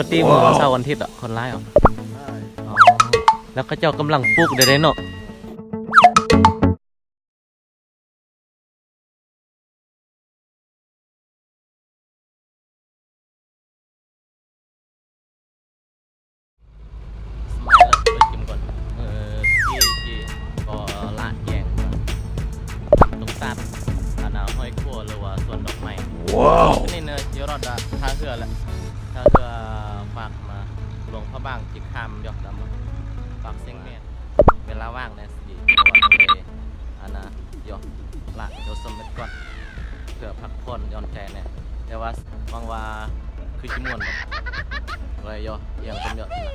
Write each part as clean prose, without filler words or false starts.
กติมื้อวันเสาร์วันอาทิตย์คนร้ายอ๋อแล้วก็เจ้ากำลังปลูกได้เนาะสมัยแล้วไปกินก่อนจีก็ละแยงตรงตัดอันน่ะห้อยขั้วหรือว่าสวนดอกไม้ว้าวนี่เนยเดี๋ยวรอดท่าเรือแหละท่าเรือฝากมาหลวงพระบางจิกคำยอกดำฝากเซ็งเมียนเวลาว่างเนี่ยสิเลยอันน่ะยอกละเดี๋ยวสมเด็จก่อนเพื่อพักผ่อนหย่อนใจเนี่ยแต่ว่าบางว่าคือจิมวนแบบเลยยอกยังเป็นยอดนะ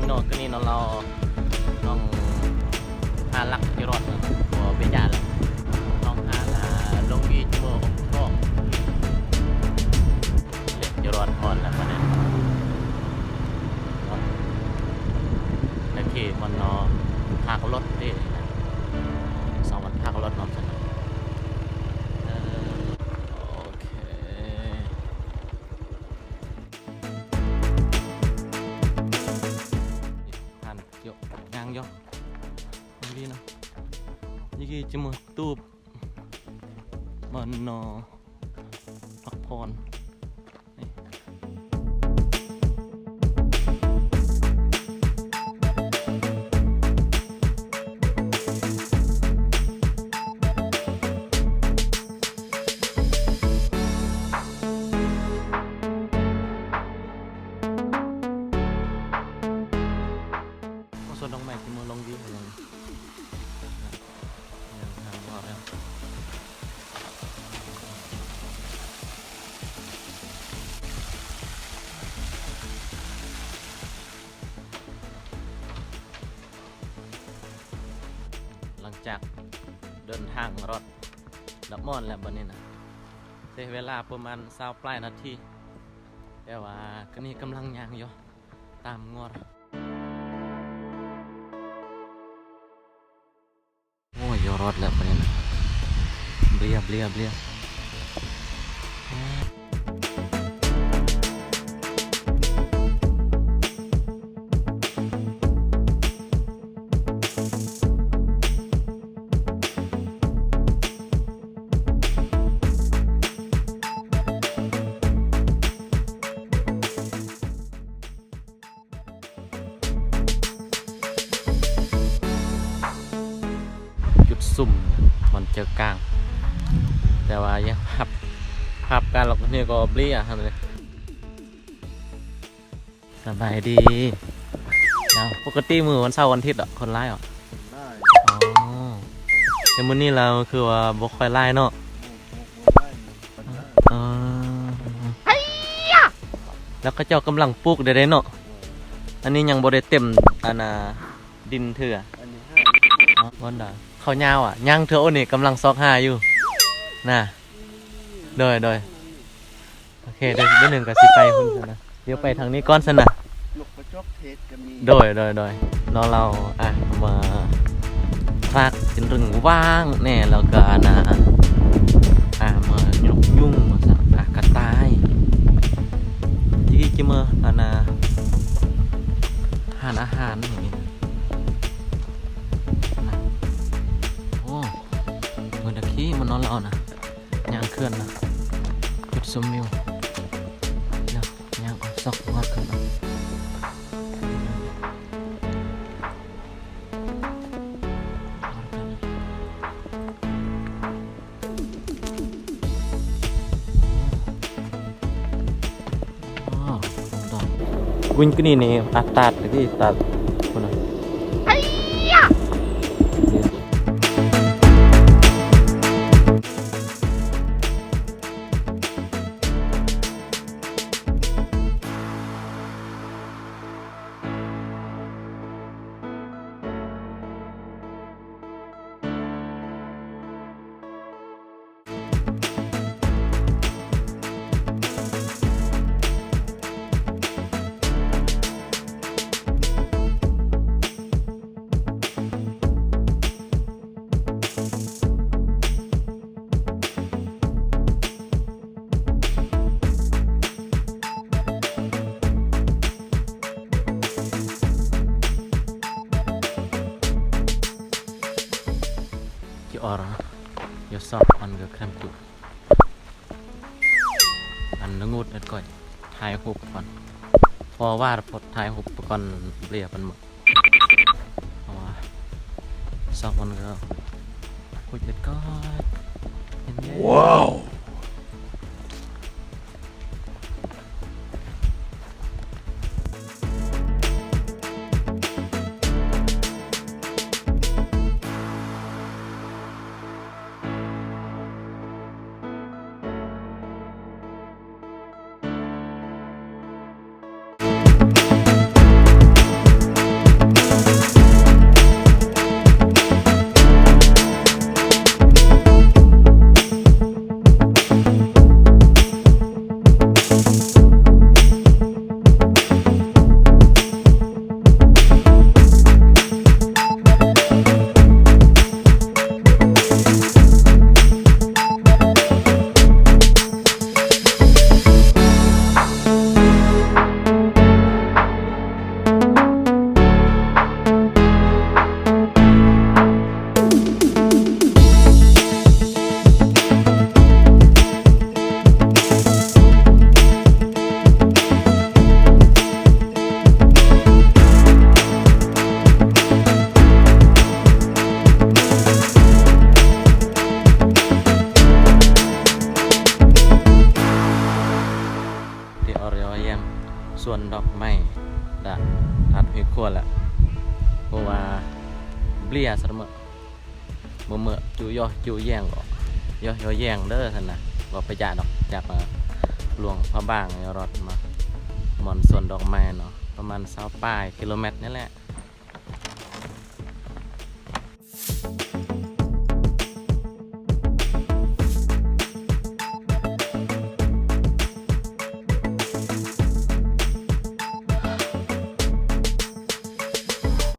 โนก็นี่เราน้องหาลักที่รอดตัวเบียร์แล้วน้องหาลงวีจมูกก็เล็กจะรอดพอนแล้วมันเนี่ยแล้วขี่มันนอพากรถดิสองวันพากรถน้องสนโอเคยางยอดีนะยี่กี่จะมาตูบมันนอพักพรส่วนดอกไม้ที่มือลงดีเลยหลังจากเดินทางรถดับมอนแล้วบัดนี้นะใช้เวลาประมาณ20 ปลายนาทีแต่ว่าก็นี่กำลังย่างอยู่ตามงอโอ้ยรถแล้วบัดนี้นะเบลียสุ่มมันเจอกลางแต่ว่ายังภาพการลงนี่ก็เบลี่ครับเลยสบายดี นะปกติมือวันเสาร์วันอาทิตย์อ่ะคนไล่อ่ะ ได้ อ๋อแต่มื้อนี้เราคือว่าบ่ค่อยไล่เนาะ ได้ปัญหา อ๋อแล้วก็เจ้ากำลังปลูกได้เนาะอันนี้ยังบ่ได้เต็มอันน่ะดินเถื่อ อันนี้5 อ๋อบ่ได้ข้าวยาวอ่ะย่างเถื่อโอ้นี่กำลังซอกหาอยู่น่ะโดยโอเคเดี๋ยวหนึ่งก็สิไปพุ่นซั่นนะเดี๋ยวไปทางนี้ก่อนซั่นน่ะ ลูกกระจอกเทศก็มี โดยเราอ่ะมาพากเป็นรึงว่างแน่แล้วก็นะมาหยกยุ่งมาสั่งกระต่ายยี่กี่มาหารอาหารอย่างนี้นะโอ้มือตะกี้มันนอนแล้วนะย่างเคลื่อนนะจุดสมิวนะย่างซอกว่าขึ้นนะวิ่งก็นี่ตัดที่ตัดคนน่ะorang yosop on ke krem tu an ngut at koi thai hup kon พอว่าพอถ่ายหุบก่อนเรียบมันหมดเพราะว่าซอกมันก็คุยเด็ดก็เห็นไหมว้าวส่วนดอกไม้ดะทัดหิขวดแหละเพราะว่าเบลียสมเมื่อจูย่อจูแย่งก็ย่อแย่งเด้อท่านนะบอกไปจ่าดอกจากหลวงพระบางรถมาหมอนส่วนดอกไม้เนาะประมาณ20 กิโลเมตรนี่แหละ